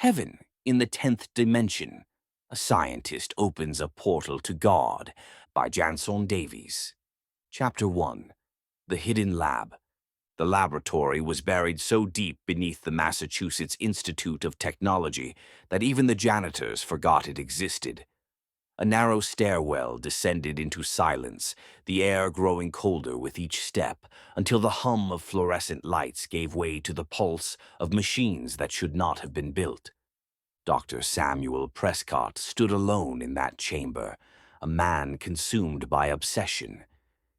Heaven in the 10th Dimension. A Scientist Opens a Portal to God by Janson Davies. Chapter 1. The Hidden Lab. The laboratory was buried so deep beneath the Massachusetts Institute of Technology that even the janitors forgot it existed. A narrow stairwell descended into silence, the air growing colder with each step, until the hum of fluorescent lights gave way to the pulse of machines that should not have been built. Dr. Samuel Prescott stood alone in that chamber, a man consumed by obsession.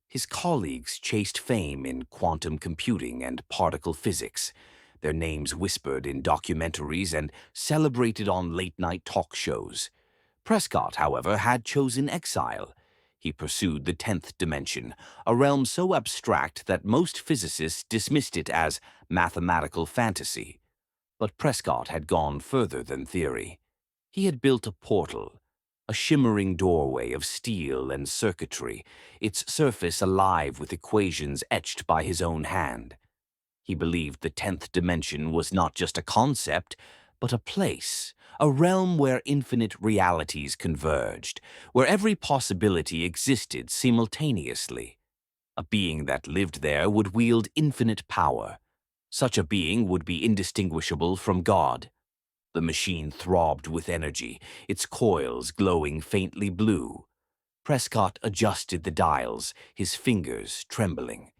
His colleagues chased fame in quantum computing and particle physics, their names whispered in documentaries and celebrated on late-night talk shows. Prescott, however, had chosen exile. He pursued the 10th dimension, a realm so abstract that most physicists dismissed it as mathematical fantasy. But Prescott had gone further than theory. He had built a portal, a shimmering doorway of steel and circuitry, its surface alive with equations etched by his own hand. He believed the 10th dimension was not just a concept, but a place, a realm where infinite realities converged, where every possibility existed simultaneously. A being that lived there would wield infinite power. Such a being would be indistinguishable from God. The machine throbbed with energy, its coils glowing faintly blue. Prescott adjusted the dials, his fingers trembling.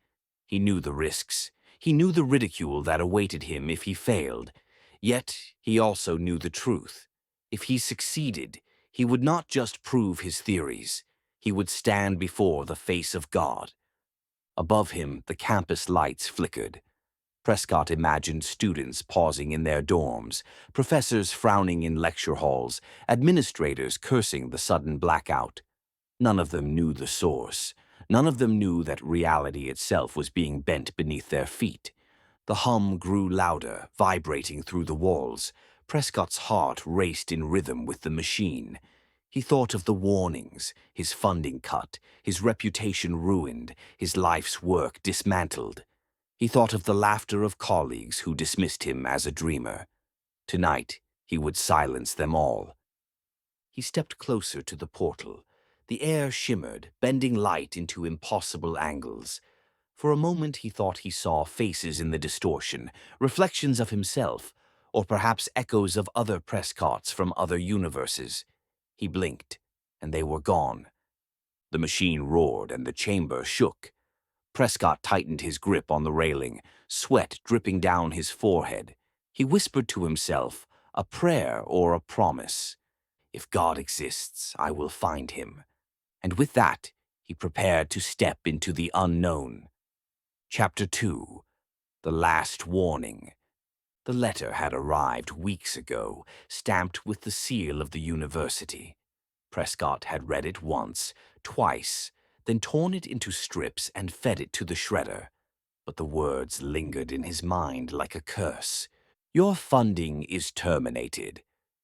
He knew the risks. He knew the ridicule that awaited him if he failed. Yet he also knew the truth. If he succeeded, he would not just prove his theories. He would stand before the face of God. Above him, the campus lights flickered. Prescott imagined students pausing in their dorms, professors frowning in lecture halls, administrators cursing the sudden blackout. None of them knew the source. None of them knew that reality itself was being bent beneath their feet. The hum grew louder, vibrating through the walls. Prescott's heart raced in rhythm with the machine. He thought of the warnings, his funding cut, his reputation ruined, his life's work dismantled. He thought of the laughter of colleagues who dismissed him as a dreamer. Tonight, he would silence them all. He stepped closer to the portal. The air shimmered, bending light into impossible angles. For a moment he thought he saw faces in the distortion, reflections of himself, or perhaps echoes of other Prescotts from other universes. He blinked, and they were gone. The machine roared, and the chamber shook. Prescott tightened his grip on the railing, sweat dripping down his forehead. He whispered to himself, a prayer or a promise. If God exists, I will find him. And with that, he prepared to step into the unknown. Chapter 2. The Last Warning. The letter had arrived weeks ago, stamped with the seal of the university. Prescott had read it once, twice, then torn it into strips and fed it to the shredder. But the words lingered in his mind like a curse. Your funding is terminated.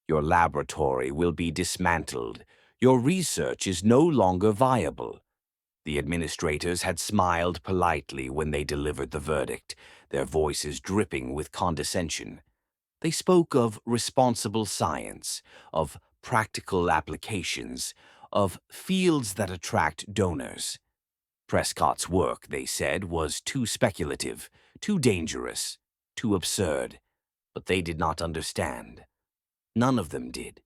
Your laboratory will be dismantled. Your research is no longer viable. The administrators had smiled politely when they delivered the verdict, their voices dripping with condescension. They spoke of responsible science, of practical applications, of fields that attract donors. Prescott's work, they said, was too speculative, too dangerous, too absurd. But they did not understand. None of them did.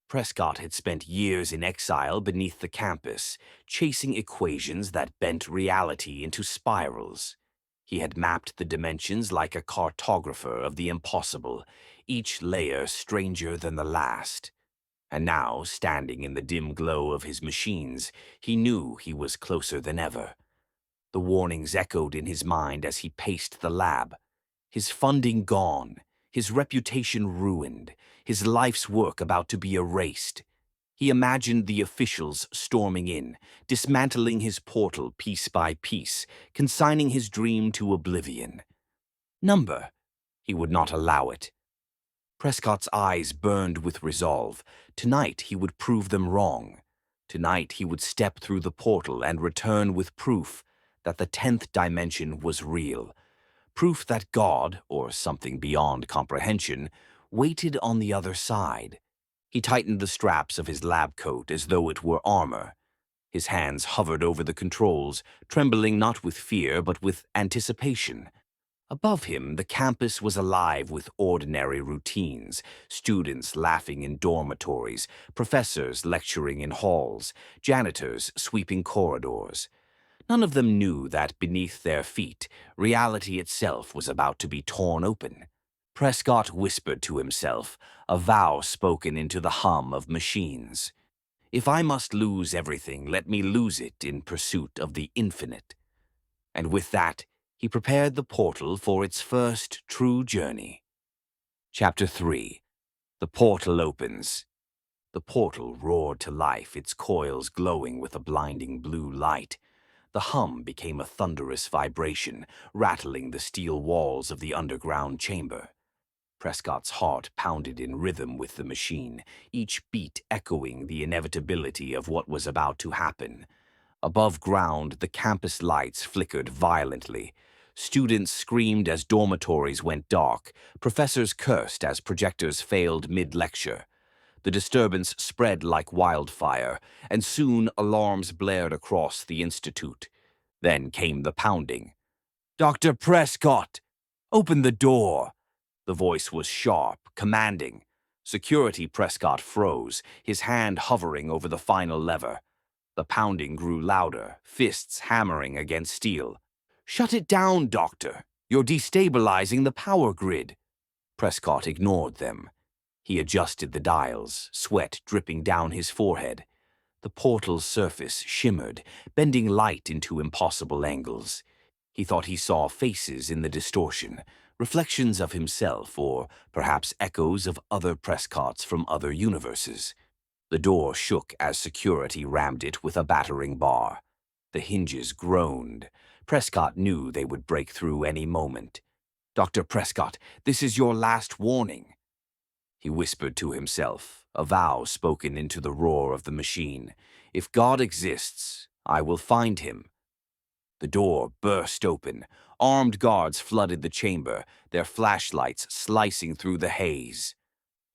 Prescott had spent years in exile beneath the campus, chasing equations that bent reality into spirals. He had mapped the dimensions like a cartographer of the impossible, each layer stranger than the last. And now, standing in the dim glow of his machines, he knew he was closer than ever. The warnings echoed in his mind as he paced the lab. His funding gone, his reputation ruined, his life's work about to be erased. He imagined the officials storming in, dismantling his portal piece by piece, consigning his dream to oblivion. Number. He would not allow it. Prescott's eyes burned with resolve. Tonight he would prove them wrong. Tonight he would step through the portal and return with proof that the 10th dimension was real. Proof that God, or something beyond comprehension, waited on the other side. He tightened the straps of his lab coat as though it were armor. His hands hovered over the controls, trembling not with fear but with anticipation. Above him, the campus was alive with ordinary routines, students laughing in dormitories, professors lecturing in halls, janitors sweeping corridors. None of them knew that beneath their feet, reality itself was about to be torn open. Prescott whispered to himself, a vow spoken into the hum of machines. If I must lose everything, let me lose it in pursuit of the infinite. And with that, he prepared the portal for its first true journey. Chapter 3. The Portal Opens. The portal roared to life, its coils glowing with a blinding blue light. The hum became a thunderous vibration, rattling the steel walls of the underground chamber. Prescott's heart pounded in rhythm with the machine, each beat echoing the inevitability of what was about to happen. Above ground, the campus lights flickered violently. Students screamed as dormitories went dark. Professors cursed as projectors failed mid-lecture. The disturbance spread like wildfire, and soon alarms blared across the institute. Then came the pounding. "Dr. Prescott! Open the door!" The voice was sharp, commanding. Security Prescott froze, his hand hovering over the final lever. The pounding grew louder, fists hammering against steel. "Shut it down, Doctor! You're destabilizing the power grid!" Prescott ignored them. He adjusted the dials, sweat dripping down his forehead. The portal's surface shimmered, bending light into impossible angles. He thought he saw faces in the distortion, reflections of himself, or perhaps echoes of other Prescotts from other universes. The door shook as security rammed it with a battering bar. The hinges groaned. Prescott knew they would break through any moment. "Dr. Prescott, this is your last warning." He whispered to himself, a vow spoken into the roar of the machine. "If God exists, I will find him." The door burst open. Armed guards flooded the chamber, their flashlights slicing through the haze.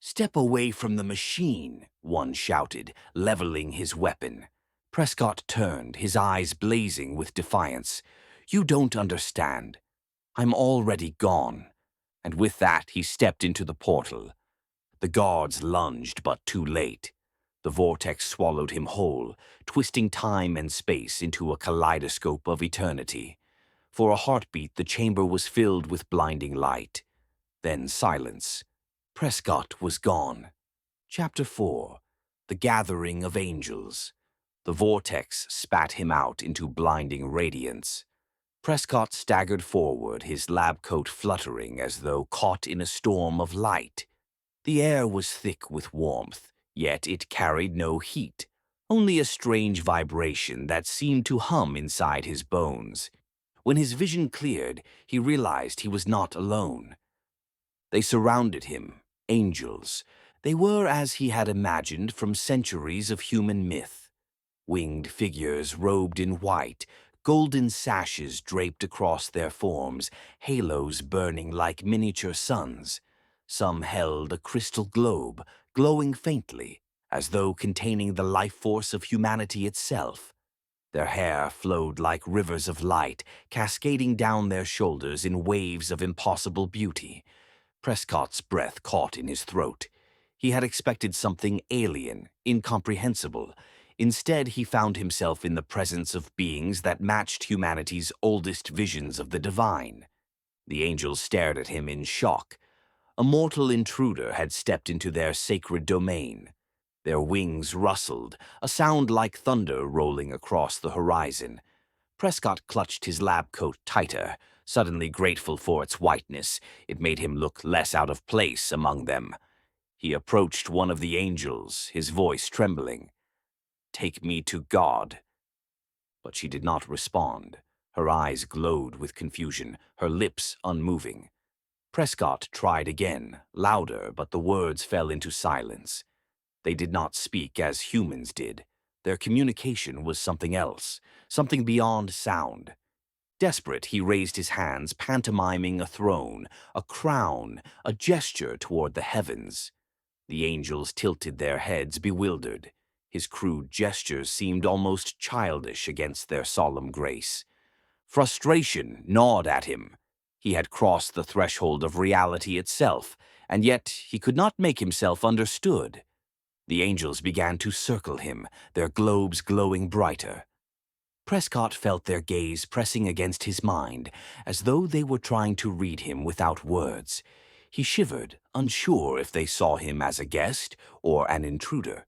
"Step away from the machine," one shouted, leveling his weapon. Prescott turned, his eyes blazing with defiance. "You don't understand. I'm already gone." And with that, he stepped into the portal. The guards lunged, but too late. The vortex swallowed him whole, twisting time and space into a kaleidoscope of eternity. For a heartbeat, the chamber was filled with blinding light. Then silence. Prescott was gone. Chapter 4. The Gathering of Angels. The vortex spat him out into blinding radiance. Prescott staggered forward, his lab coat fluttering as though caught in a storm of light. The air was thick with warmth, yet it carried no heat, only a strange vibration that seemed to hum inside his bones. When his vision cleared, he realized he was not alone. They surrounded him, angels. They were as he had imagined from centuries of human myth. Winged figures robed in white, golden sashes draped across their forms, halos burning like miniature suns. Some held a crystal globe, glowing faintly, as though containing the life force of humanity itself. Their hair flowed like rivers of light, cascading down their shoulders in waves of impossible beauty. Prescott's breath caught in his throat. He had expected something alien, incomprehensible. Instead, he found himself in the presence of beings that matched humanity's oldest visions of the divine. The angels stared at him in shock. A mortal intruder had stepped into their sacred domain. Their wings rustled, a sound like thunder rolling across the horizon. Prescott clutched his lab coat tighter, suddenly grateful for its whiteness. It made him look less out of place among them. He approached one of the angels, his voice trembling. "Take me to God." But she did not respond. Her eyes glowed with confusion, her lips unmoving. Prescott tried again, louder, but the words fell into silence. They did not speak as humans did. Their communication was something else, something beyond sound. Desperate, he raised his hands, pantomiming a throne, a crown, a gesture toward the heavens. The angels tilted their heads, bewildered. His crude gestures seemed almost childish against their solemn grace. Frustration gnawed at him. He had crossed the threshold of reality itself, and yet he could not make himself understood. The angels began to circle him, their globes glowing brighter. Prescott felt their gaze pressing against his mind, as though they were trying to read him without words. He shivered, unsure if they saw him as a guest or an intruder.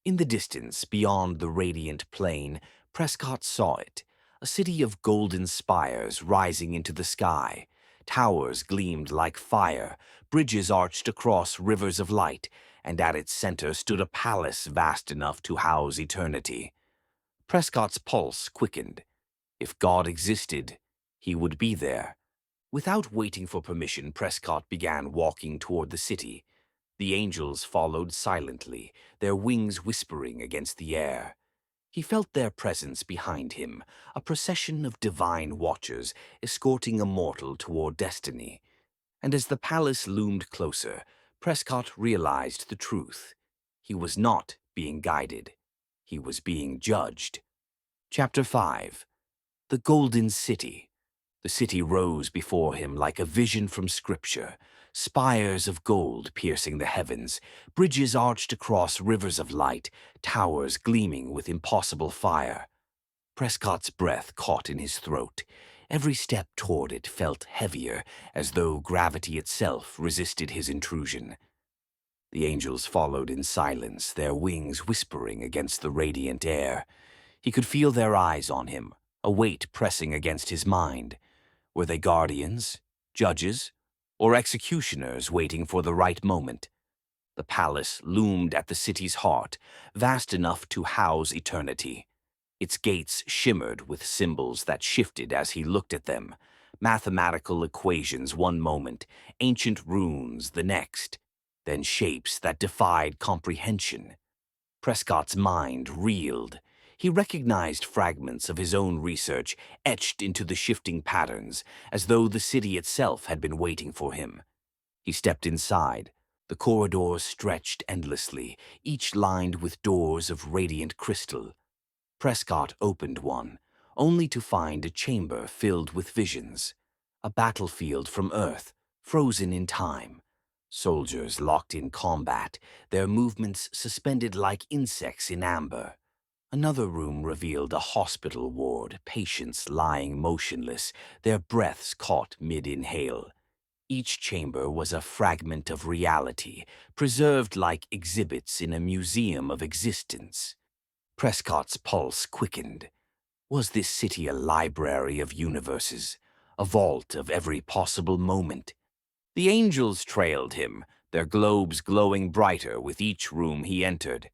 In the distance, beyond the radiant plain, Prescott saw it, a city of golden spires rising into the sky. Towers gleamed like fire, bridges arched across rivers of light, and at its center stood a palace vast enough to house eternity. Prescott's pulse quickened. If God existed, he would be there. Without waiting for permission, Prescott began walking toward the city. The angels followed silently, their wings whispering against the air. He felt their presence behind him, a procession of divine watchers escorting a mortal toward destiny. And as the palace loomed closer, Prescott realized the truth. He was not being guided. He was being judged. Chapter 5. The Golden City. The city rose before him like a vision from Scripture, spires of gold piercing the heavens, bridges arched across rivers of light, towers gleaming with impossible fire. Prescott's breath caught in his throat. Every step toward it felt heavier, as though gravity itself resisted his intrusion. The angels followed in silence, their wings whispering against the radiant air. He could feel their eyes on him, a weight pressing against his mind. Were they guardians, judges, or executioners waiting for the right moment? The palace loomed at the city's heart, vast enough to house eternity. Its gates shimmered with symbols that shifted as he looked at them. Mathematical equations one moment, ancient runes the next, then shapes that defied comprehension. Prescott's mind reeled. He recognized fragments of his own research etched into the shifting patterns, as though the city itself had been waiting for him. He stepped inside. The corridors stretched endlessly, each lined with doors of radiant crystal. Prescott opened one, only to find a chamber filled with visions. A battlefield from Earth, frozen in time. Soldiers locked in combat, their movements suspended like insects in amber. Another room revealed a hospital ward, patients lying motionless, their breaths caught mid-inhale. Each chamber was a fragment of reality, preserved like exhibits in a museum of existence. Prescott's pulse quickened. Was this city a library of universes, a vault of every possible moment? The angels trailed him, their globes glowing brighter with each room he entered.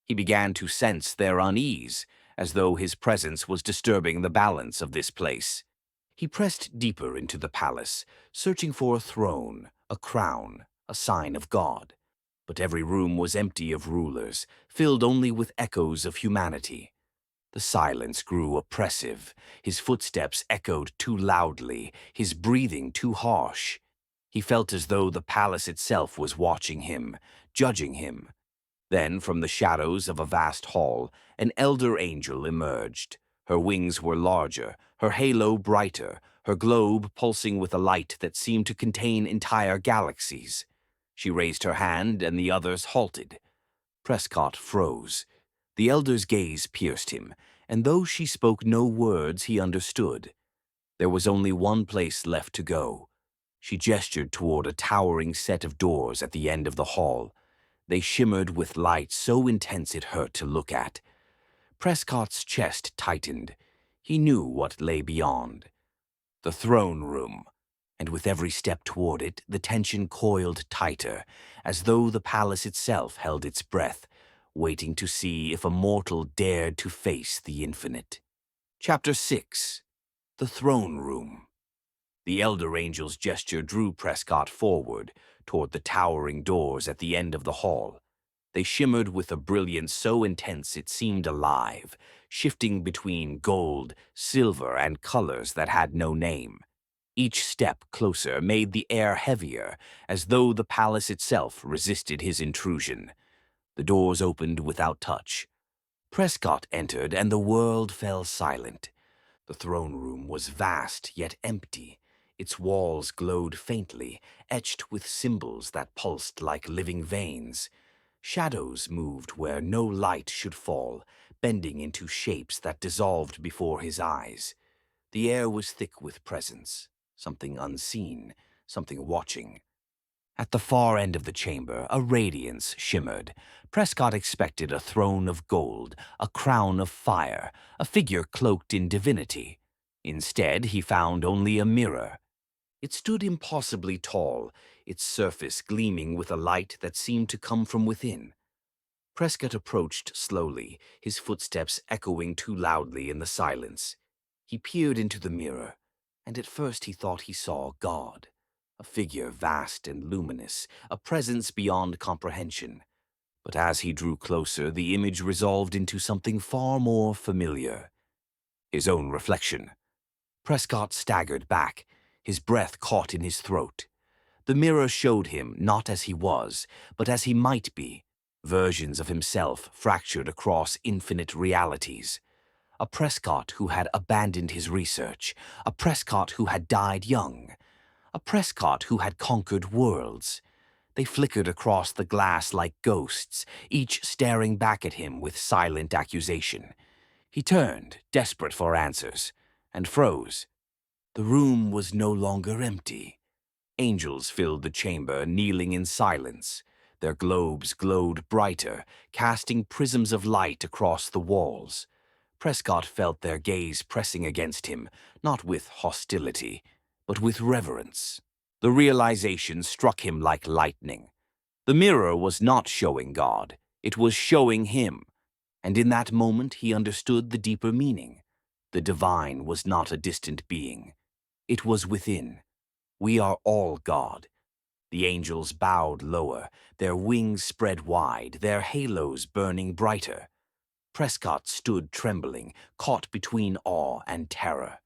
He began to sense their unease, as though his presence was disturbing the balance of this place. He pressed deeper into the palace, searching for a throne, a crown, a sign of God. But every room was empty of rulers, filled only with echoes of humanity. The silence grew oppressive. His footsteps echoed too loudly, his breathing too harsh. He felt as though the palace itself was watching him, judging him. Then, from the shadows of a vast hall, an elder angel emerged. Her wings were larger, her halo brighter, her globe pulsing with a light that seemed to contain entire galaxies. She raised her hand, and the others halted. Prescott froze. The elder's gaze pierced him, and though she spoke no words, he understood. There was only one place left to go. She gestured toward a towering set of doors at the end of the hall. They shimmered with light so intense it hurt to look at. Prescott's chest tightened. He knew what lay beyond. The throne room. And with every step toward it, the tension coiled tighter, as though the palace itself held its breath, waiting to see if a mortal dared to face the infinite. Chapter 6. The Throne Room. The elder angel's gesture drew Prescott forward, toward the towering doors at the end of the hall. They shimmered with a brilliance so intense it seemed alive, shifting between gold, silver, and colors that had no name. Each step closer made the air heavier, as though the palace itself resisted his intrusion. The doors opened without touch. Prescott entered, and the world fell silent. The throne room was vast yet empty. Its walls glowed faintly, etched with symbols that pulsed like living veins. Shadows moved where no light should fall, bending into shapes that dissolved before his eyes. The air was thick with presence, something unseen, something watching. At the far end of the chamber, a radiance shimmered. Prescott expected a throne of gold, a crown of fire, a figure cloaked in divinity. Instead, he found only a mirror. It stood impossibly tall, its surface gleaming with a light that seemed to come from within. Prescott approached slowly, his footsteps echoing too loudly in the silence. He peered into the mirror, and at first he thought he saw God, a figure vast and luminous, a presence beyond comprehension. But as he drew closer, the image resolved into something far more familiar. His own reflection. Prescott staggered back, his breath caught in his throat. The mirror showed him not as he was, but as he might be, versions of himself fractured across infinite realities. A Prescott who had abandoned his research, a Prescott who had died young, a Prescott who had conquered worlds. They flickered across the glass like ghosts, each staring back at him with silent accusation. He turned, desperate for answers, and froze. The room was no longer empty. Angels filled the chamber, kneeling in silence. Their globes glowed brighter, casting prisms of light across the walls. Prescott felt their gaze pressing against him, not with hostility, but with reverence. The realization struck him like lightning. The mirror was not showing God, it was showing him. And in that moment he understood the deeper meaning. The divine was not a distant being. It was within. We are all God. The angels bowed lower, their wings spread wide, their halos burning brighter. Prescott stood trembling, caught between awe and terror.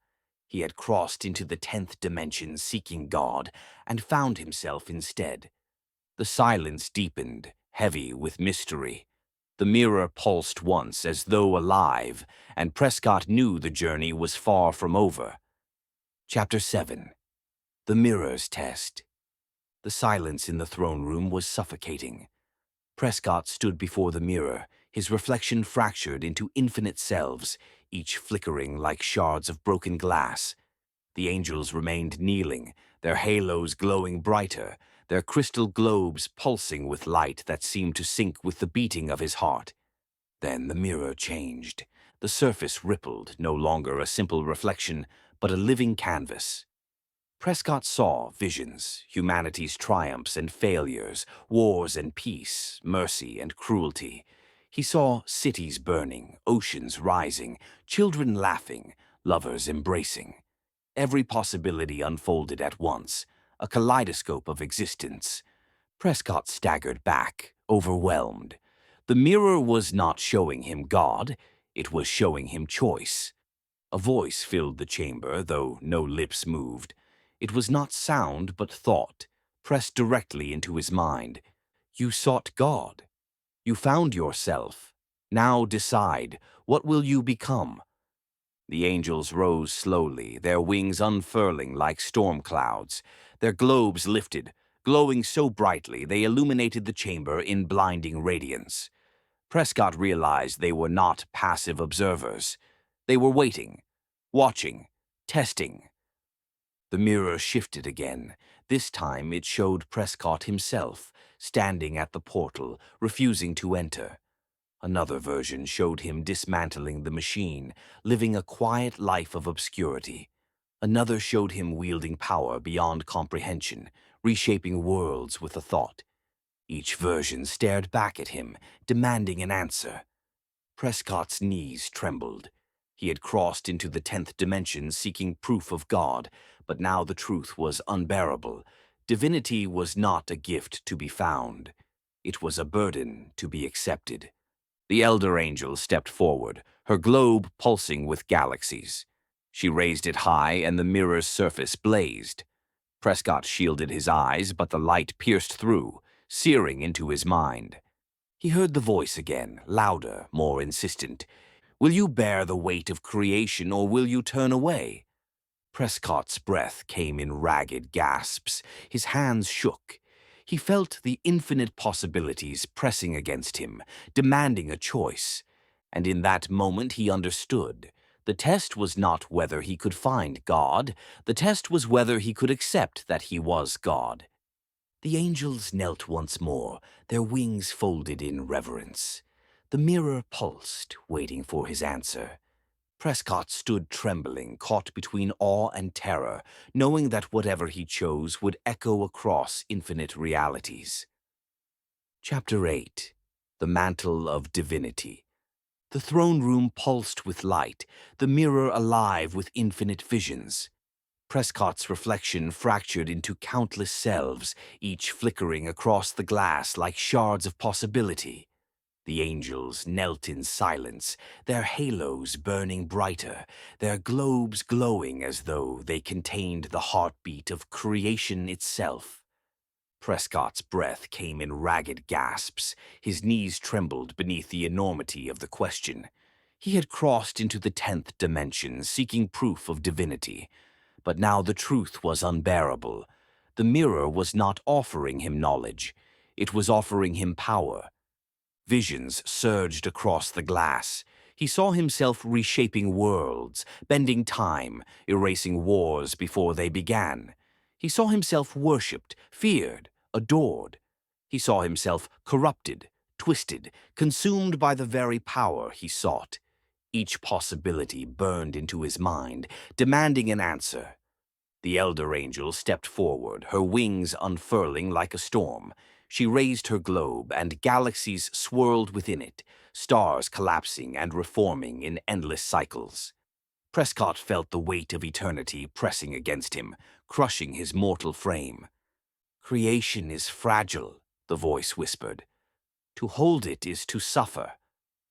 He had crossed into the 10th dimension seeking God, and found himself instead. The silence deepened, heavy with mystery. The mirror pulsed once as though alive, and Prescott knew the journey was far from over. Chapter 7. The Mirror's Test. The silence in the throne room was suffocating. Prescott stood before the mirror, his reflection fractured into infinite selves, each flickering like shards of broken glass. The angels remained kneeling, their halos glowing brighter, their crystal globes pulsing with light that seemed to sync with the beating of his heart. Then the mirror changed. The surface rippled, no longer a simple reflection, but a living canvas. Prescott saw visions, humanity's triumphs and failures, wars and peace, mercy and cruelty. He saw cities burning, oceans rising, children laughing, lovers embracing. Every possibility unfolded at once, a kaleidoscope of existence. Prescott staggered back, overwhelmed. The mirror was not showing him God, it was showing him choice. A voice filled the chamber, though no lips moved. It was not sound, but thought, pressed directly into his mind. You sought God. You found yourself. Now decide, what will you become? The angels rose slowly, their wings unfurling like storm clouds. Their globes lifted, glowing so brightly they illuminated the chamber in blinding radiance. Prescott realized they were not passive observers. They were waiting, watching, testing. The mirror shifted again. This time it showed Prescott himself, standing at the portal, refusing to enter. Another version showed him dismantling the machine, living a quiet life of obscurity. Another showed him wielding power beyond comprehension, reshaping worlds with a thought. Each version stared back at him, demanding an answer. Prescott's knees trembled. He had crossed into the 10th dimension seeking proof of God, but now the truth was unbearable. Divinity was not a gift to be found. It was a burden to be accepted. The elder angel stepped forward, her globe pulsing with galaxies. She raised it high, and the mirror's surface blazed. Prescott shielded his eyes, but the light pierced through, searing into his mind. He heard the voice again, louder, more insistent. "Will you bear the weight of creation, or will you turn away?" Prescott's breath came in ragged gasps. His hands shook. He felt the infinite possibilities pressing against him, demanding a choice. And in that moment he understood. The test was not whether he could find God. The test was whether he could accept that he was God. The angels knelt once more, their wings folded in reverence. The mirror pulsed, waiting for his answer. Prescott stood trembling, caught between awe and terror, knowing that whatever he chose would echo across infinite realities. Chapter 8. The Mantle of Divinity. The throne room pulsed with light, the mirror alive with infinite visions. Prescott's reflection fractured into countless selves, each flickering across the glass like shards of possibility. The angels knelt in silence, their halos burning brighter, their globes glowing as though they contained the heartbeat of creation itself. Prescott's breath came in ragged gasps. His knees trembled beneath the enormity of the question. He had crossed into the 10th dimension, seeking proof of divinity. But now the truth was unbearable. The mirror was not offering him knowledge. It was offering him power. Visions surged across the glass. He saw himself reshaping worlds, bending time, erasing wars before they began. He saw himself worshipped, feared, adored. He saw himself corrupted, twisted, consumed by the very power he sought. Each possibility burned into his mind, demanding an answer. The elder angel stepped forward, her wings unfurling like a storm. She raised her globe, and galaxies swirled within it, stars collapsing and reforming in endless cycles. Prescott felt the weight of eternity pressing against him, crushing his mortal frame. "Creation is fragile," the voice whispered. "To hold it is to suffer.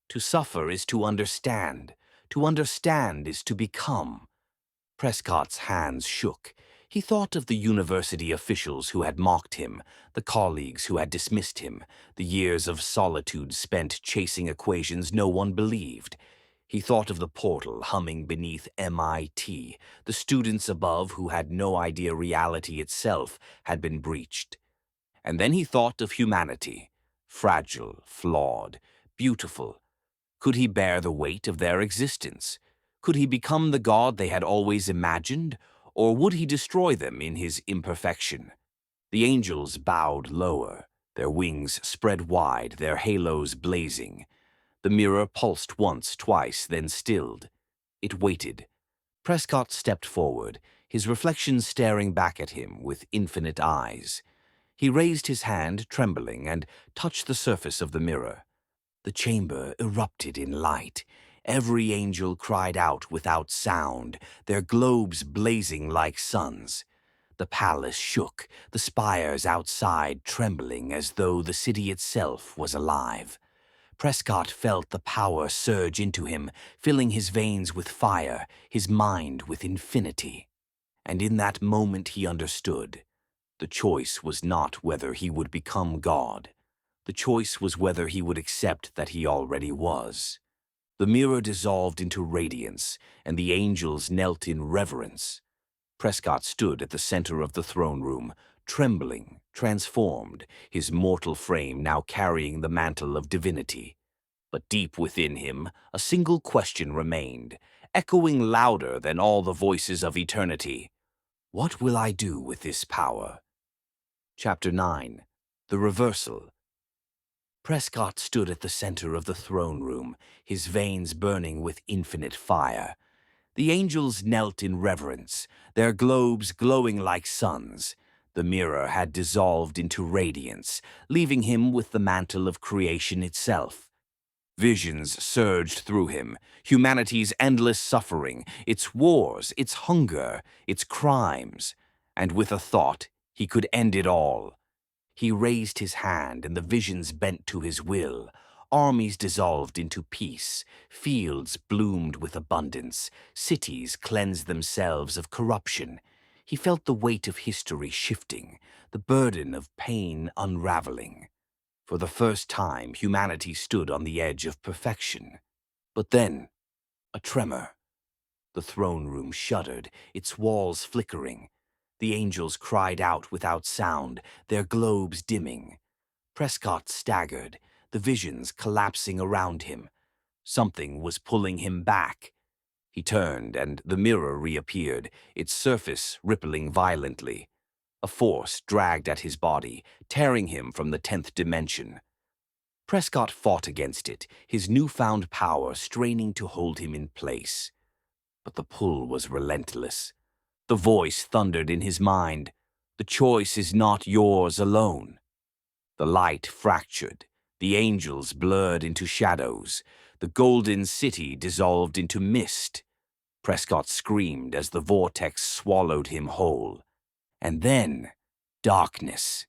To suffer is to understand. To understand is to become." Prescott's hands shook. He thought of the university officials who had mocked him, the colleagues who had dismissed him, the years of solitude spent chasing equations no one believed. He thought of the portal humming beneath MIT, the students above who had no idea reality itself had been breached. And then he thought of humanity, fragile, flawed, beautiful. Could he bear the weight of their existence? Could he become the God they had always imagined, or would he destroy them in his imperfection? The angels bowed lower, their wings spread wide, their halos blazing. The mirror pulsed once, twice, then stilled. It waited. Prescott stepped forward, his reflection staring back at him with infinite eyes. He raised his hand, trembling, and touched the surface of the mirror. The chamber erupted in light. Every angel cried out without sound, their globes blazing like suns. The palace shook, the spires outside trembling as though the city itself was alive. Prescott felt the power surge into him, filling his veins with fire, his mind with infinity. And in that moment he understood. The choice was not whether he would become God. The choice was whether he would accept that he already was. The mirror dissolved into radiance, and the angels knelt in reverence. Prescott stood at the center of the throne room, trembling, transformed, his mortal frame now carrying the mantle of divinity. But deep within him, a single question remained, echoing louder than all the voices of eternity. What will I do with this power? Chapter 9. The Reversal. Prescott stood at the center of the throne room, his veins burning with infinite fire. The angels knelt in reverence, their globes glowing like suns. The mirror had dissolved into radiance, leaving him with the mantle of creation itself. Visions surged through him, humanity's endless suffering, its wars, its hunger, its crimes. And with a thought, he could end it all. He raised his hand, and the visions bent to his will. Armies dissolved into peace. Fields bloomed with abundance. Cities cleansed themselves of corruption. He felt the weight of history shifting, the burden of pain unraveling. For the first time, humanity stood on the edge of perfection. But then, a tremor. The throne room shuddered, its walls flickering. The angels cried out without sound, their globes dimming. Prescott staggered, the visions collapsing around him. Something was pulling him back. He turned, and the mirror reappeared, its surface rippling violently. A force dragged at his body, tearing him from the 10th dimension. Prescott fought against it, his newfound power straining to hold him in place. But the pull was relentless. The voice thundered in his mind, "The choice is not yours alone." The light fractured, the angels blurred into shadows, the golden city dissolved into mist. Prescott screamed as the vortex swallowed him whole. And then, darkness.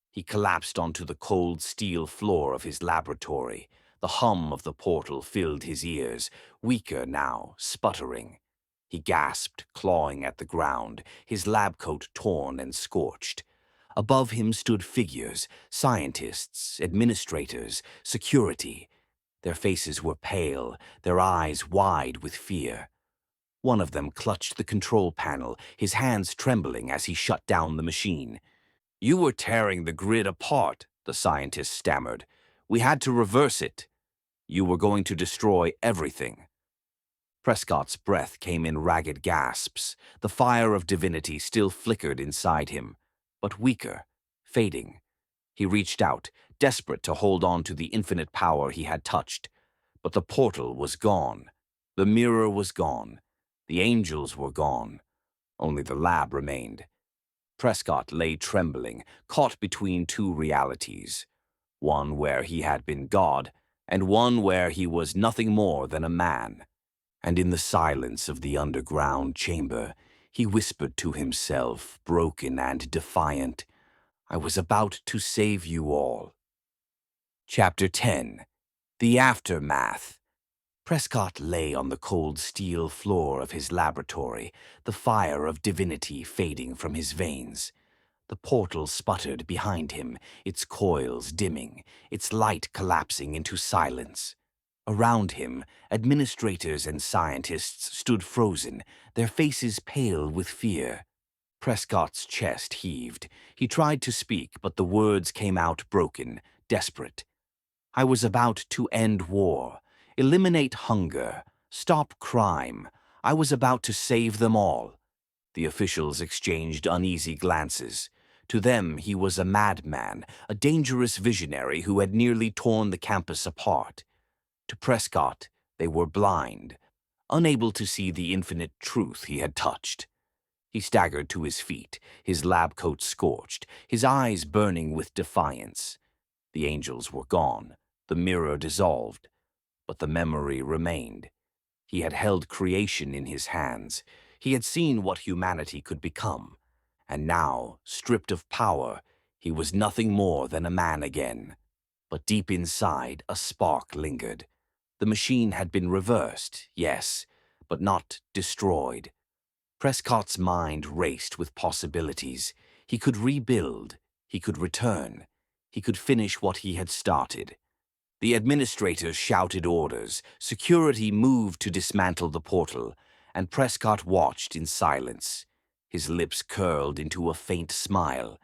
He collapsed onto the cold steel floor of his laboratory. The hum of the portal filled his ears, weaker now, sputtering. He gasped, clawing at the ground, his lab coat torn and scorched. Above him stood figures, scientists, administrators, security. Their faces were pale, their eyes wide with fear. One of them clutched the control panel, his hands trembling as he shut down the machine. "You were tearing the grid apart," the scientist stammered. "We had to reverse it. You were going to destroy everything." Prescott's breath came in ragged gasps. The fire of divinity still flickered inside him, but weaker, fading. He reached out, desperate to hold on to the infinite power he had touched. But the portal was gone. The mirror was gone. The angels were gone. Only the lab remained. Prescott lay trembling, caught between two realities. One where he had been God, and one where he was nothing more than a man. And in the silence of the underground chamber, he whispered to himself, broken and defiant, "I was about to save you all." Chapter 10. The Aftermath. Prescott lay on the cold steel floor of his laboratory, the fire of divinity fading from his veins. The portal sputtered behind him, its coils dimming, its light collapsing into silence. Around him, administrators and scientists stood frozen, their faces pale with fear. Prescott's chest heaved. He tried to speak, but the words came out broken, desperate. "I was about to end war, eliminate hunger, stop crime. I was about to save them all." The officials exchanged uneasy glances. To them, he was a madman, a dangerous visionary who had nearly torn the campus apart. To Prescott, they were blind, unable to see the infinite truth he had touched. He staggered to his feet, his lab coat scorched, his eyes burning with defiance. The angels were gone, the mirror dissolved, but the memory remained. He had held creation in his hands. He had seen what humanity could become. And now, stripped of power, he was nothing more than a man again. But deep inside, a spark lingered. The machine had been reversed, yes, but not destroyed. Prescott's mind raced with possibilities. He could rebuild. He could return. He could finish what he had started. The administrators shouted orders. Security moved to dismantle the portal, and Prescott watched in silence. His lips curled into a faint smile.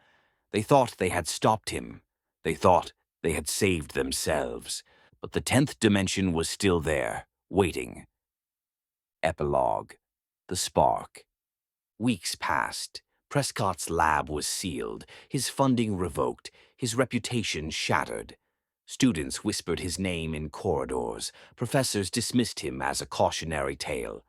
They thought they had stopped him. They thought they had saved themselves. But the 10th dimension was still there, waiting. Epilogue. The Spark. Weeks passed. Prescott's lab was sealed, his funding revoked, his reputation shattered. Students whispered his name in corridors. Professors dismissed him as a cautionary tale.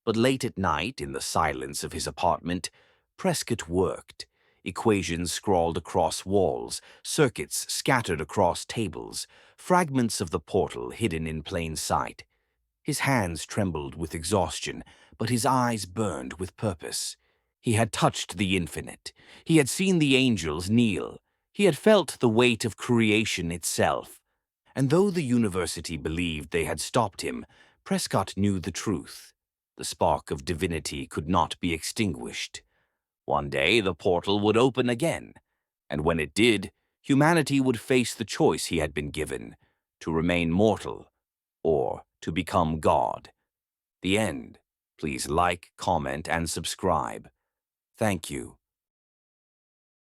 But late at night, in the silence of his apartment, Prescott worked. Equations scrawled across walls, circuits scattered across tables, fragments of the portal hidden in plain sight. His hands trembled with exhaustion, but his eyes burned with purpose. He had touched the infinite. He had seen the angels kneel. He had felt the weight of creation itself, and though the university believed they had stopped him, Prescott knew the truth. The spark of divinity could not be extinguished. One day the portal would open again, and when it did, humanity would face the choice he had been given, to remain mortal or to become God. The end. Please like, comment, and subscribe. Thank you.